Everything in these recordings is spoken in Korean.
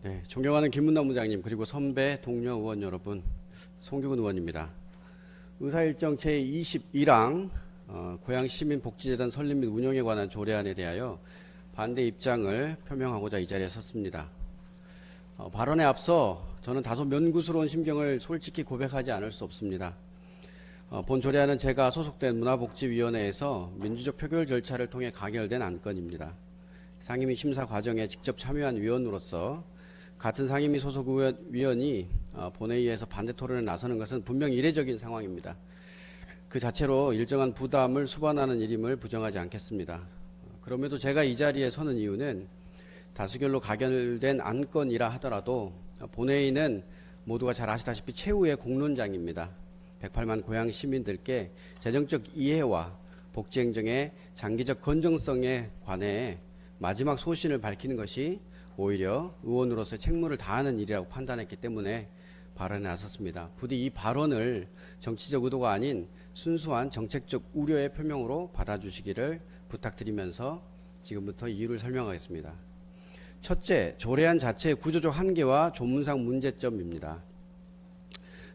네, 존경하는 김문남 부장님 그리고 선배 동료 의원 여러분, 송규근 의원입니다. 의사일정 제21항 고양시민복지재단 설립 및 운영에 관한 조례안에 대하여 반대 입장을 표명하고자 이 자리에 섰습니다. 발언에 앞서 저는 다소 면구스러운 심경을 솔직히 고백하지 않을 수 없습니다. 본 조례안은 제가 소속된 문화복지위원회에서 민주적 표결 절차를 통해 가결된 안건입니다. 상임위 심사 과정에 직접 참여한 위원으로서 같은 상임위 소속 위원이 본회의에서 반대 토론에 나서는 것은 분명 이례적인 상황입니다. 그 자체로 일정한 부담을 수반하는 일임을 부정하지 않겠습니다. 그럼에도 제가 이 자리에 서는 이유는 다수결로 가결된 안건이라 하더라도 본회의는 모두가 잘 아시다시피 최후의 공론장입니다. 108만 고양 시민들께 재정적 이해와 복지행정의 장기적 건정성에 관해 마지막 소신을 밝히는 것이 오히려 의원으로서의 책무를 다하는 일이라고 판단했기 때문에 발언에 나섰습니다. 부디 이 발언을 정치적 의도가 아닌 순수한 정책적 우려의 표명으로 받아주시기를 부탁드리면서 지금부터 이유를 설명하겠습니다. 첫째, 조례안 자체의 구조적 한계와 조문상 문제점입니다.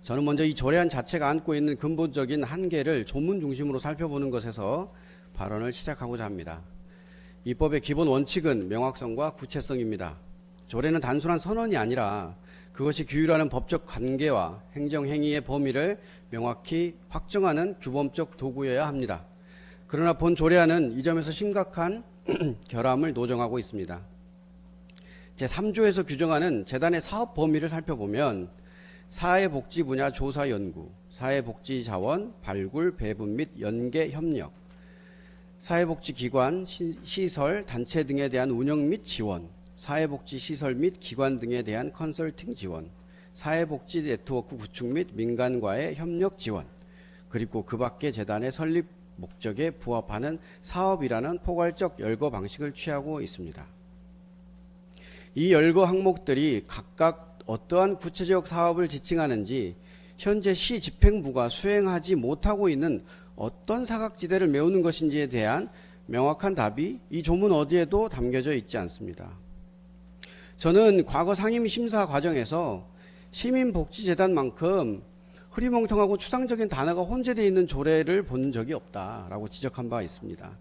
저는 먼저 이 조례안 자체가 안고 있는 근본적인 한계를 조문 중심으로 살펴보는 것에서 발언을 시작하고자 합니다. 입법의 기본 원칙은 명확성과 구체성입니다. 조례는 단순한 선언이 아니라 그것이 규율하는 법적 관계와 행정행위의 범위를 명확히 확정하는 규범적 도구여야 합니다. 그러나 본 조례안은 이 점에서 심각한 결함을 노정하고 있습니다. 제3조에서 규정하는 재단의 사업 범위를 살펴보면 사회복지 분야 조사 연구, 사회복지 자원, 발굴, 배분 및 연계 협력, 사회복지기관, 시설, 단체 등에 대한 운영 및 지원, 사회복지시설 및 기관 등에 대한 컨설팅 지원, 사회복지 네트워크 구축 및 민간과의 협력 지원, 그리고 그 밖의 재단의 설립 목적에 부합하는 사업이라는 포괄적 열거 방식을 취하고 있습니다. 이 열거 항목들이 각각 어떠한 구체적 사업을 지칭하는지 현재 시 집행부가 수행하지 못하고 있는 어떤 사각지대를 메우는 것인지에 대한 명확한 답이 이 조문 어디에도 담겨져 있지 않습니다. 저는 과거 상임위 심사 과정에서 시민복지재단만큼 흐리멍텅하고 추상적인 단어가 혼재되어 있는 조례를 본 적이 없다라고 지적한 바 있습니다.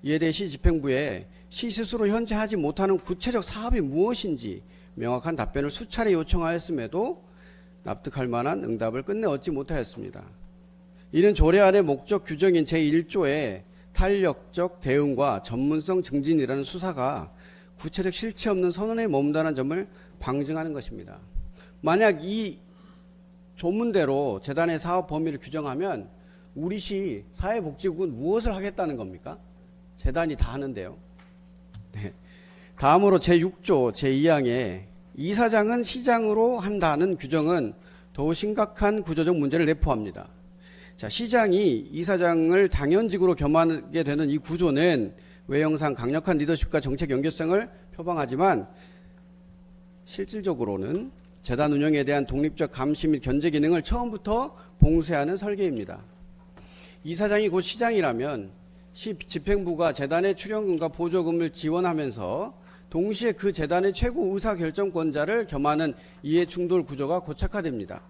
이에 대해 시 집행부에 시 스스로 현재 하지 못하는 구체적 사업이 무엇인지 명확한 답변을 수차례 요청하였음에도 납득할 만한 응답을 끝내 얻지 못하였습니다. 이는 조례안의 목적 규정인 제1조의 탄력적 대응과 전문성 증진이라는 수사가 구체적 실체 없는 선언에 머문다는 점을 방증하는 것입니다. 만약 이 조문대로 재단의 사업 범위를 규정하면 우리 시 사회복지국은 무엇을 하겠다는 겁니까? 재단이 다 하는데요. 네. 다음으로 제6조 제2항에 이사장은 시장으로 한다는 규정은 더욱 심각한 구조적 문제를 내포합니다. 자, 시장이 이사장을 당연직으로 겸하게 되는 이 구조는 외형상 강력한 리더십과 정책 연계성을 표방하지만 실질적으로는 재단 운영에 대한 독립적 감시 및 견제 기능을 처음부터 봉쇄하는 설계입니다. 이사장이 곧 시장이라면 시 집행부가 재단의 출연금과 보조금을 지원하면서 동시에 그 재단의 최고 의사결정권자를 겸하는 이해충돌 구조가 고착화됩니다.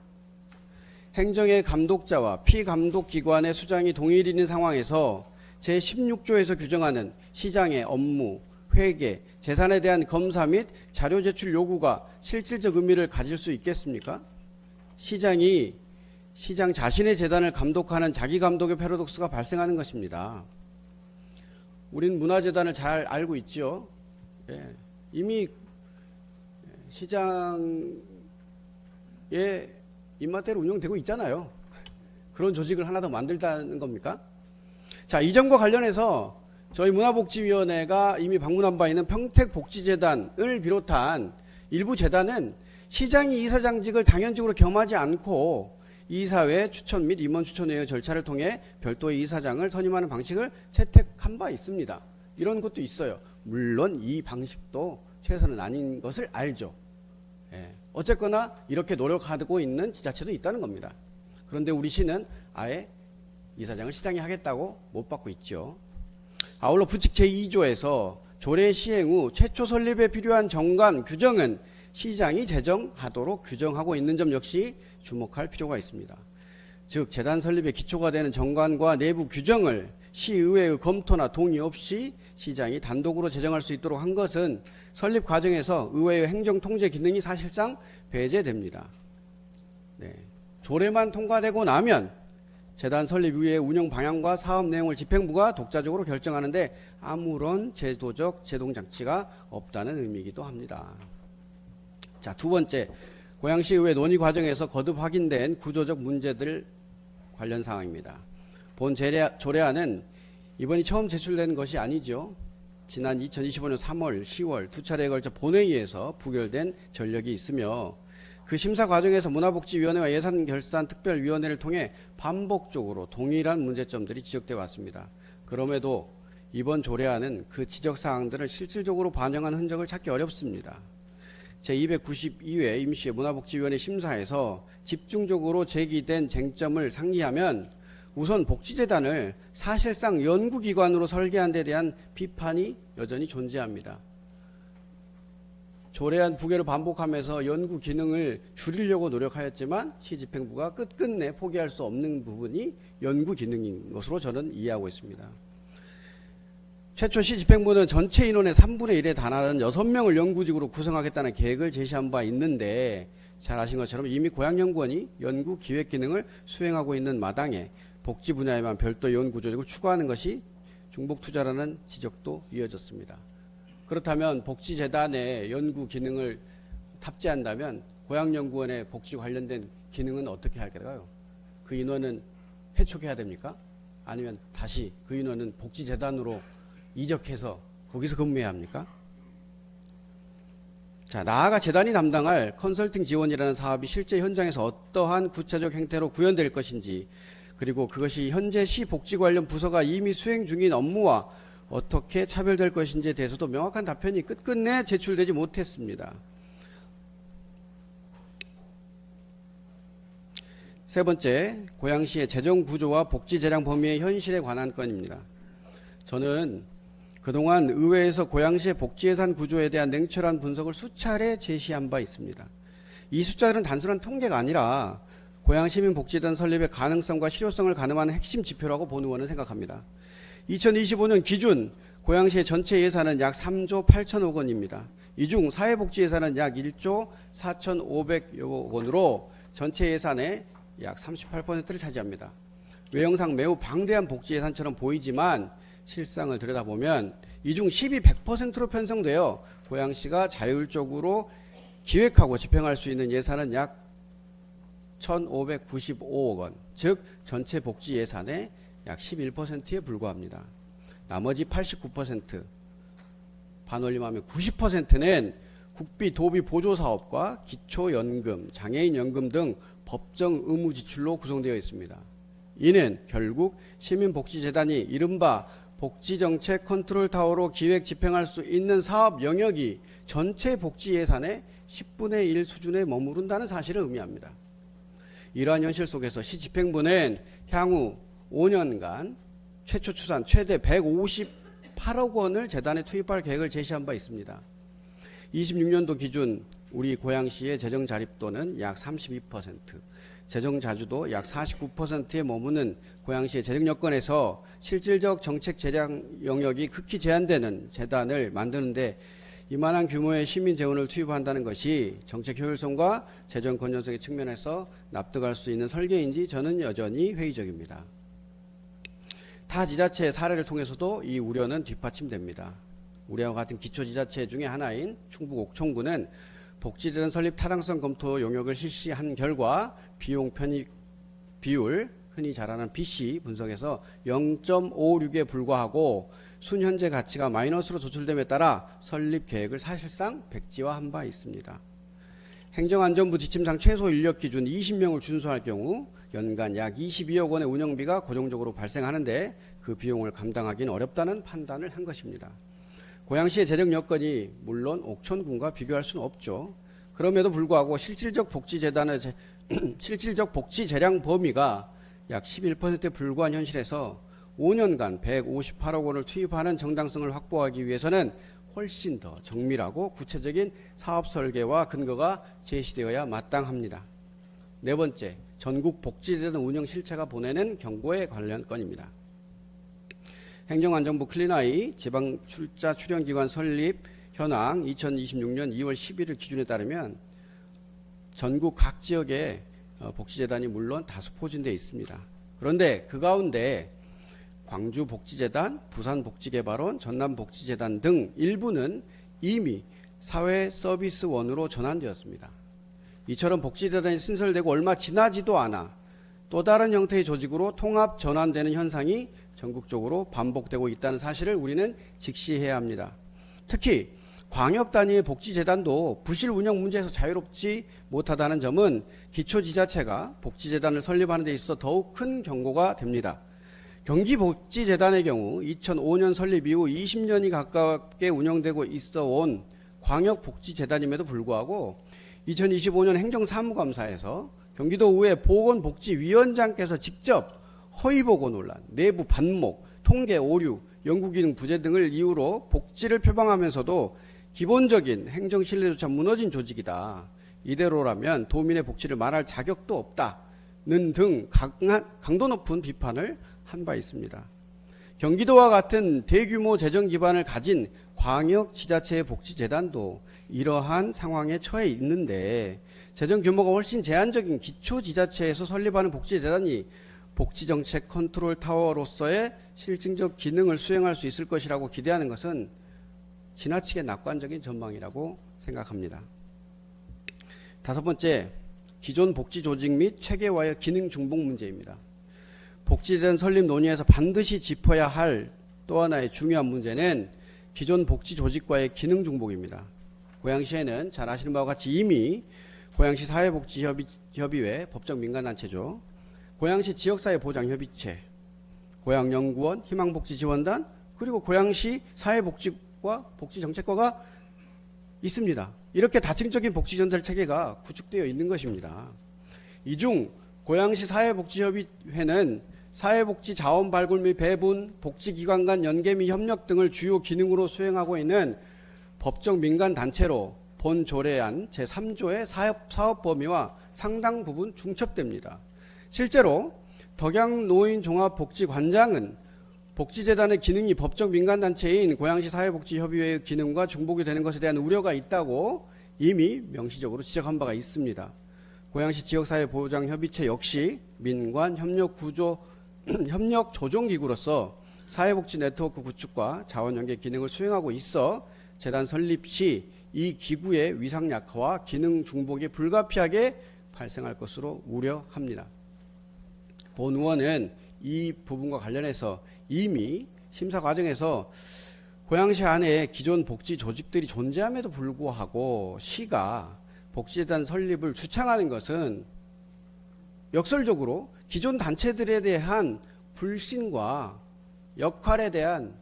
행정의 감독자와 피감독기관의 수장이 동일인인 상황에서 제16조에서 규정하는 시장의 업무, 회계, 재산에 대한 검사 및 자료 제출 요구가 실질적 의미를 가질 수 있겠습니까? 시장이 시장 자신의 재단을 감독하는 자기감독의 패러독스가 발생하는 것입니다. 우린 문화재단을 잘 알고 있죠. 예, 이미 시장의 입맛대로 운영되고 있잖아요. 그런 조직을 하나 더 만들다는 겁니까? 자, 이 점과 관련해서 저희 문화복지위원회가 이미 방문한 바 있는 평택복지재단을 비롯한 일부 재단은 시장이 이사장직을 당연직으로 겸하지 않고 이사회 추천 및 임원 추천회의 절차를 통해 별도의 이사장을 선임하는 방식을 채택한 바 있습니다. 이런 것도 있어요. 물론 이 방식도 최선은 아닌 것을 알죠. 예. 어쨌거나 이렇게 노력하고 있는 지자체도 있다는 겁니다. 그런데 우리 시는 아예 이사장을 시장이 하겠다고 못 받고 있죠. 아울러 부칙 제2조에서 조례 시행 후 최초 설립에 필요한 정관 규정은 시장이 제정하도록 규정하고 있는 점 역시 주목할 필요가 있습니다. 즉 재단 설립의 기초가 되는 정관과 내부 규정을 시의회의 검토나 동의 없이 시장이 단독으로 제정할 수 있도록 한 것은 설립 과정에서 의회의 행정통제 기능이 사실상 배제됩니다. 네. 조례만 통과되고 나면 재단 설립 이후의 운영 방향과 사업 내용을 집행부가 독자적으로 결정하는데 아무런 제도적 제동장치가 없다는 의미이기도 합니다. 자, 두 번째, 고양시의회 논의 과정에서 거듭 확인된 구조적 문제들 관련 사항입니다. 본 조례안은 이번이 처음 제출된 것이 아니죠. 지난 2025년 3월, 10월 두 차례에 걸쳐 본회의에서 부결된 전력이 있으며 그 심사 과정에서 문화복지위원회와 예산결산특별위원회를 통해 반복적으로 동일한 문제점들이 지적되어 왔습니다. 그럼에도 이번 조례안은 그 지적사항들을 실질적으로 반영한 흔적을 찾기 어렵습니다. 제292회 임시회 문화복지위원회 심사에서 집중적으로 제기된 쟁점을 상기하면 우선 복지재단을 사실상 연구기관으로 설계한 데 대한 비판이 여전히 존재합니다. 조례안 부결을 반복하면서 연구 기능을 줄이려고 노력하였지만 시집행부가 끝끝내 포기할 수 없는 부분이 연구 기능인 것으로 저는 이해하고 있습니다. 최초 시집행부는 전체 인원의 3분의 1에 달하는 6명을 연구직으로 구성하겠다는 계획을 제시한 바 있는데 잘 아신 것처럼 이미 고양연구원이 연구 기획 기능을 수행하고 있는 마당에 복지 분야에만 별도 연구조직을 추가하는 것이 중복투자라는 지적도 이어졌습니다. 그렇다면 복지재단의 연구 기능을 탑재한다면 고양연구원의 복지 관련된 기능은 어떻게 할까요? 그 인원은 해촉해야 됩니까? 아니면 다시 그 인원은 복지재단으로 이적해서 거기서 근무해야 합니까? 자, 나아가 재단이 담당할 컨설팅 지원이라는 사업이 실제 현장에서 어떠한 구체적 행태로 구현될 것인지, 그리고 그것이 현재 시 복지 관련 부서가 이미 수행 중인 업무와 어떻게 차별될 것인지에 대해서도 명확한 답변이 끝끝내 제출되지 못했습니다. 세 번째, 고양시의 재정 구조와 복지 재량 범위의 현실에 관한 건입니다. 저는 그동안 의회에서 고양시의 복지 예산 구조에 대한 냉철한 분석을 수차례 제시한 바 있습니다. 이 숫자들은 단순한 통계가 아니라 고양시민복지재단 설립의 가능성과 실효성을 가늠하는 핵심 지표라고 본 의원은 생각합니다. 2025년 기준 고양시의 전체 예산은 약 3조 8천억 원입니다. 이 중 사회복지 예산은 약 1조 4,500여 원으로 전체 예산의 약 38%를 차지합니다. 외형상 매우 방대한 복지 예산처럼 보이지만 실상을 들여다보면 이 중 10이 100%로 편성되어 고양시가 자율적으로 기획하고 집행할 수 있는 예산은 약 1,595억 원, 즉 전체 복지 예산의 약 11%에 불과합니다. 나머지 89%, 반올림하면 90%는 국비, 도비, 보조사업과 기초연금, 장애인연금 등 법정 의무 지출로 구성되어 있습니다. 이는 결국 시민복지재단이 이른바 복지정책 컨트롤타워로 기획 집행할 수 있는 사업 영역이 전체 복지 예산의 10분의 1 수준에 머무른다는 사실을 의미합니다. 이러한 현실 속에서 시집행부는 향후 5년간 최초 추산 최대 158억 원을 재단에 투입할 계획을 제시한 바 있습니다. 26년도 기준 우리 고양시의 재정 자립도는 약 32%, 재정 자주도 약 49%에 머무는 고양시의 재정 여건에서 실질적 정책 재량 영역이 극히 제한되는 재단을 만드는데 이만한 규모의 시민 재원을 투입한다는 것이 정책 효율성과 재정 건전성의 측면에서 납득할 수 있는 설계인지 저는 여전히 회의적입니다. 타 지자체의 사례를 통해서도 이 우려는 뒷받침됩니다. 우리와 같은 기초지자체 중에 하나인 충북 옥천군은 복지재단 설립 타당성 검토 용역을 실시한 결과 비용 편입 비율, 흔히 잘 아는 BC 분석에서 0.56에 불과하고 순현재 가치가 마이너스로 도출됨에 따라 설립 계획을 사실상 백지화한 바 있습니다. 행정안전부 지침상 최소 인력 기준 20명을 준수할 경우 연간 약 22억 원의 운영비가 고정적으로 발생하는데 그 비용을 감당하기는 어렵다는 판단을 한 것입니다. 고양시의 재정 여건이 물론 옥천군과 비교할 수는 없죠. 그럼에도 불구하고 실질적 복지 재량 범위가 약 11%에 불과한 현실에서 5년간 158억 원을 투입하는 정당성을 확보하기 위해서는 훨씬 더 정밀하고 구체적인 사업 설계와 근거가 제시되어야 마땅합니다. 네 번째, 전국 복지재단 운영 실체가 보내는 경고에 관련 건입니다. 행정안전부 클린아이 지방출자 출연기관 설립 현황 2026년 2월 11일 기준에 따르면 전국 각 지역에 복지재단이 물론 다수 포진되어 있습니다. 그런데 그 가운데 광주복지재단, 부산복지개발원, 전남복지재단 등 일부는 이미 사회서비스원으로 전환되었습니다. 이처럼 복지재단이 신설되고 얼마 지나지도 않아 또 다른 형태의 조직으로 통합 전환되는 현상이 전국적으로 반복되고 있다는 사실을 우리는 직시해야 합니다. 특히 광역 단위의 복지재단도 부실 운영 문제에서 자유롭지 못하다는 점은 기초지자체가 복지재단을 설립하는 데 있어 더욱 큰 경고가 됩니다. 경기복지재단의 경우 2005년 설립 이후 20년이 가깝게 운영되고 있어 온 광역복지재단임에도 불구하고 2025년 행정사무감사에서 경기도의회 보건복지위원장께서 직접 허위보고 논란, 내부 반목, 통계 오류, 연구기능 부재 등을 이유로 복지를 표방하면서도 기본적인 행정 신뢰조차 무너진 조직이다. 이대로라면 도민의 복지를 말할 자격도 없다는 등 강도 높은 비판을 한 바 있습니다. 경기도와 같은 대규모 재정 기반을 가진 광역지자체의 복지재단도 이러한 상황에 처해 있는데 재정 규모가 훨씬 제한적인 기초지자체에서 설립하는 복지재단이 복지정책 컨트롤 타워로서의 실질적 기능을 수행할 수 있을 것이라고 기대하는 것은 지나치게 낙관적인 전망이라고 생각합니다. 다섯 번째, 기존 복지조직 및 체계와의 기능 중복 문제입니다. 복지재단 설립 논의에서 반드시 짚어야 할 또 하나의 중요한 문제는 기존 복지조직과의 기능 중복입니다. 고양시에는 잘 아시는 바와 같이 이미 고양시 사회복지협의회 법적 민간단체죠. 고양시 지역사회보장협의체, 고양연구원, 희망복지지원단, 그리고 고양시 사회복지과 복지정책과가 있습니다. 이렇게 다층적인 복지전달 체계가 구축되어 있는 것입니다. 이 중 고양시 사회복지협의회는 사회복지 자원 발굴 및 배분, 복지기관 간 연계 및 협력 등을 주요 기능으로 수행하고 있는 법적 민간단체로 본 조례안 제3조의 사업 범위와 상당 부분 중첩됩니다. 실제로 덕양노인종합복지관장은 복지재단의 기능이 법적 민간단체인 고양시 사회복지협의회의 기능과 중복이 되는 것에 대한 우려가 있다고 이미 명시적으로 지적한 바가 있습니다. 고양시 지역사회보장협의체 역시 민관 협력조정기구로서 사회복지 네트워크 구축과 자원연계 기능을 수행하고 있어 재단 설립 시 이 기구의 위상 약화와 기능 중복이 불가피하게 발생할 것으로 우려합니다. 본 의원은 이 부분과 관련해서 이미 심사 과정에서 고양시 안에 기존 복지 조직들이 존재함에도 불구하고 시가 복지재단 설립을 주창하는 것은 역설적으로 기존 단체들에 대한 불신과 역할에 대한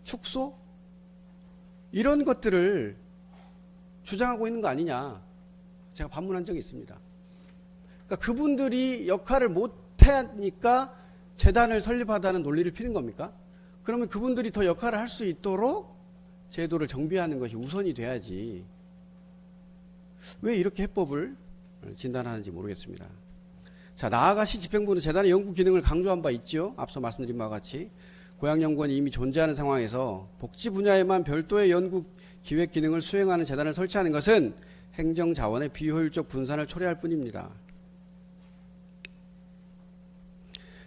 축소? 이런 것들을 주장하고 있는 거 아니냐, 제가 반문한 적이 있습니다. 그러니까 그분들이 역할을 못하니까 재단을 설립하다는 논리를 피는 겁니까? 그러면 그분들이 더 역할을 할 수 있도록 제도를 정비하는 것이 우선이 돼야지 왜 이렇게 해법을 진단하는지 모르겠습니다. 자, 나아가시 집행부는 재단의 연구 기능을 강조한 바 있죠. 앞서 말씀드린 바와 같이 고양연구원이 이미 존재하는 상황에서 복지 분야에만 별도의 연구 기획 기능을 수행하는 재단을 설치하는 것은 행정자원의 비효율적 분산을 초래할 뿐입니다.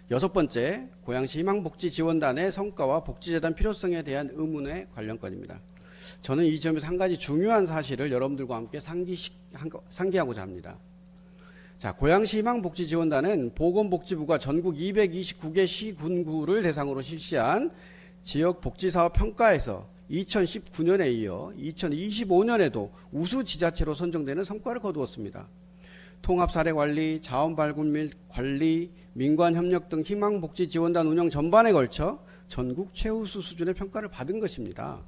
여섯 번째, 고양시 희망복지지원단의 성과와 복지재단 필요성에 대한 의문의 관련 건입니다. 저는 이 점에서 한 가지 중요한 사실을 여러분들과 함께 상기하고자 합니다. 자, 고양시 희망복지지원단은 보건복지부가 전국 229개 시군구를 대상으로 실시한 지역복지사업 평가에서 2019년에 이어 2025년에도 우수 지자체로 선정되는 성과를 거두었습니다. 통합사례관리, 자원발굴 및 관리, 민관협력 등 희망복지지원단 운영 전반에 걸쳐 전국 최우수 수준의 평가를 받은 것입니다.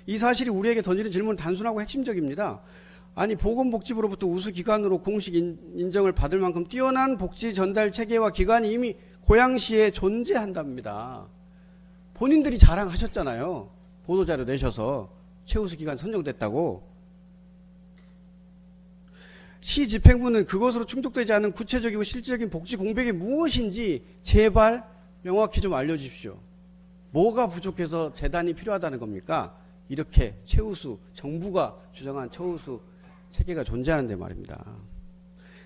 이 사실이 우리에게 던지는 질문은 단순하고 핵심적입니다. 아니, 보건복지부로부터 우수기관으로 공식 인정을 받을 만큼 뛰어난 복지 전달 체계와 기관이 이미 고양시에 존재한답니다. 본인들이 자랑하셨잖아요. 보도자료 내셔서 최우수 기관 선정됐다고. 시 집행부는 그것으로 충족되지 않은 구체적이고 실질적인 복지 공백이 무엇인지 제발 명확히 좀 알려주십시오. 뭐가 부족해서 재단이 필요하다는 겁니까? 이렇게 최우수, 정부가 주장한 최우수 체계가 존재하는데 말입니다.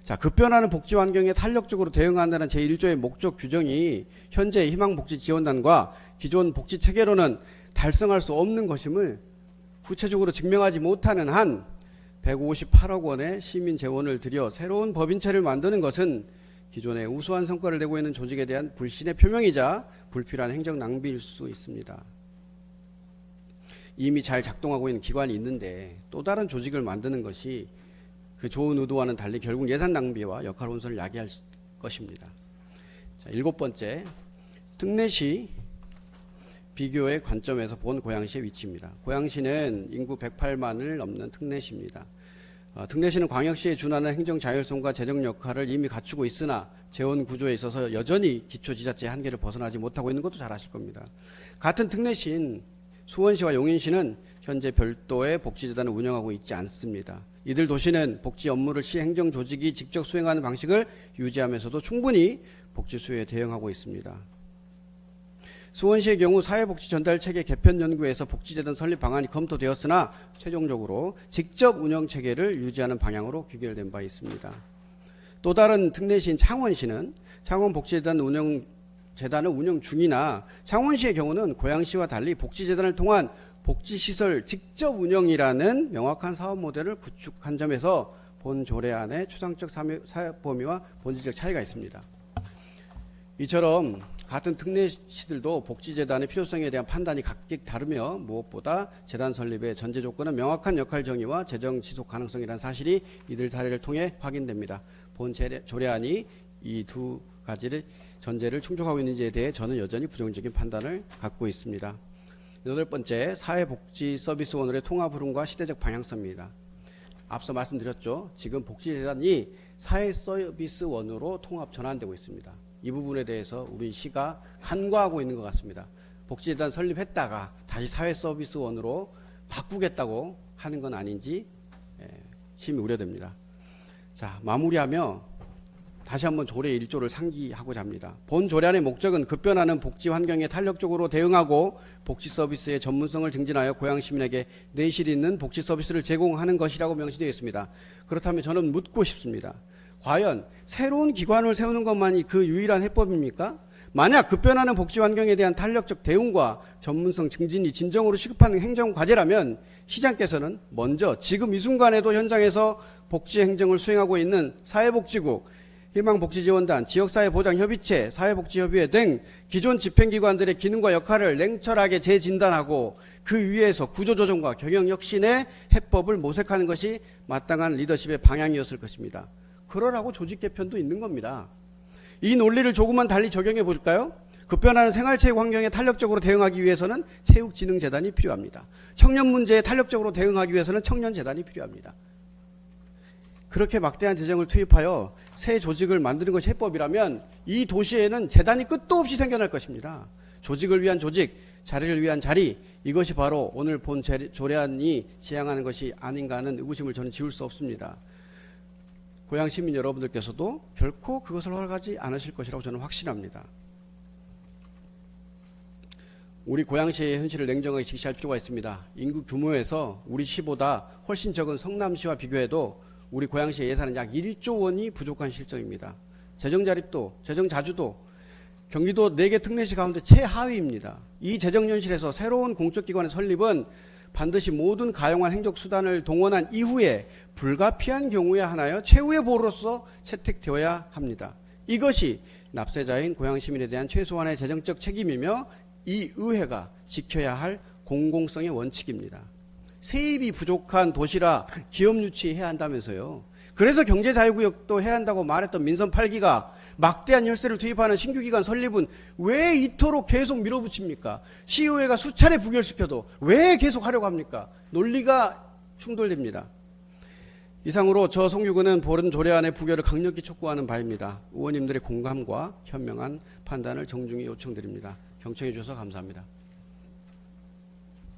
자, 급변하는 복지 환경에 탄력적으로 대응한다는 제1조의 목적 규정이 현재 희망복지지원단과 기존 복지 체계로는 달성할 수 없는 것임을 구체적으로 증명하지 못하는 한 158억 원의 시민 재원을 들여 새로운 법인체를 만드는 것은 기존에 우수한 성과를 내고 있는 조직에 대한 불신의 표명이자 불필요한 행정 낭비일 수 있습니다. 이미 잘 작동하고 있는 기관이 있는데 또 다른 조직을 만드는 것이 그 좋은 의도와는 달리 결국 예산 낭비와 역할 혼선을 야기할 것입니다. 자, 7번째, 특례시 비교의 관점에서 본 고양시의 위치입니다. 고양시는 인구 108만을 넘는 특례시입니다. 특례시는 광역시에 준하는 행정 자율성과 재정 역할을 이미 갖추고 있으나 재원 구조에 있어서 여전히 기초지자체의 한계를 벗어나지 못하고 있는 것도 잘 아실 겁니다. 같은 특례시인 수원시와 용인시는 현재 별도의 복지재단을 운영하고 있지 않습니다. 이들 도시는 복지 업무를 시 행정조직이 직접 수행하는 방식을 유지하면서도 충분히 복지 수요에 대응하고 있습니다. 수원시의 경우 사회복지 전달체계 개편 연구에서 복지재단 설립 방안이 검토되었으나 최종적으로 직접 운영체계를 유지하는 방향으로 귀결된 바 있습니다. 또 다른 특례시인 창원시는 창원복지재단을 운영 중이나 창원시의 경우는 고양시와 달리 복지재단을 통한 복지시설 직접 운영이라는 명확한 사업 모델을 구축한 점에서 본 조례안의 추상적 사업 범위와 본질적 차이가 있습니다. 이처럼 같은 특례시들도 복지재단의 필요성에 대한 판단이 각기 다르며 무엇보다 재단 설립의 전제 조건은 명확한 역할 정의와 재정 지속 가능성이라는 사실이 이들 사례를 통해 확인됩니다. 본 조례안이 이 두 가지의 전제를 충족하고 있는지에 대해 저는 여전히 부정적인 판단을 갖고 있습니다. 8번째, 사회복지서비스원으로의 통합 흐름과 시대적 방향성입니다. 앞서 말씀드렸죠. 지금 복지재단이 사회서비스원으로 통합 전환되고 있습니다. 이 부분에 대해서 우리 시가 간과하고 있는 것 같습니다. 복지재단 설립했다가 다시 사회서비스원으로 바꾸겠다고 하는 건 아닌지 심히 우려됩니다. 자, 마무리하며 다시 한번 조례 1조를 상기하고자 합니다. 본 조례안의 목적은 급변하는 복지 환경에 탄력적으로 대응하고 복지 서비스의 전문성을 증진하여 고양 시민에게 내실 있는 복지 서비스를 제공하는 것이라고 명시되어 있습니다. 그렇다면 저는 묻고 싶습니다. 과연 새로운 기관을 세우는 것만이 그 유일한 해법입니까? 만약 급변하는 복지 환경에 대한 탄력적 대응과 전문성 증진이 진정으로 시급한 행정 과제라면 시장께서는 먼저 지금 이 순간에도 현장에서 복지 행정을 수행하고 있는 사회복지국, 희망복지지원단, 지역사회보장협의체, 사회복지협의회 등 기존 집행기관들의 기능과 역할을 냉철하게 재진단하고 그 위에서 구조조정과 경영혁신의 해법을 모색하는 것이 마땅한 리더십의 방향이었을 것입니다. 그러라고 조직 개편도 있는 겁니다. 이 논리를 조금만 달리 적용해 볼까요? 급변하는 생활체육 환경에 탄력적으로 대응하기 위해서는 체육진흥재단이 필요합니다. 청년 문제에 탄력적으로 대응하기 위해서는 청년재단이 필요합니다. 그렇게 막대한 재정을 투입하여 새 조직을 만드는 것이 해법이라면 이 도시에는 재단이 끝도 없이 생겨날 것입니다. 조직을 위한 조직, 자리를 위한 자리, 이것이 바로 오늘 본 조례안이 지향하는 것이 아닌가 하는 의구심을 저는 지울 수 없습니다. 고양 시민 여러분들께서도 결코 그것을 허락하지 않으실 것이라고 저는 확신합니다. 우리 고양시의 현실을 냉정하게 직시할 필요가 있습니다. 인구 규모에서 우리 시보다 훨씬 적은 성남시와 비교해도 우리 고양시의 예산은 약 1조 원이 부족한 실정입니다. 재정 자립도, 재정 자주도 경기도 4개 특례시 가운데 최하위입니다. 이 재정 현실에서 새로운 공적기관의 설립은 반드시 모든 가용한 행정수단을 동원한 이후에 불가피한 경우에 하나여 최후의 보루로서 채택되어야 합니다. 이것이 납세자인 고양시민에 대한 최소한의 재정적 책임이며 이 의회가 지켜야 할 공공성의 원칙입니다. 세입이 부족한 도시라 기업 유치해야 한다면서요. 그래서 경제자유구역도 해야 한다고 말했던 민선 8기가 막대한 혈세를 투입하는 신규기관 설립은 왜 이토록 계속 밀어붙입니까? 시의회가 수차례 부결시켜도 왜 계속 하려고 합니까? 논리가 충돌됩니다. 이상으로 저 송유근은 보른 조례안의 부결을 강력히 촉구하는 바입니다. 의원님들의 공감과 현명한 판단을 정중히 요청드립니다. 경청해 주셔서 감사합니다.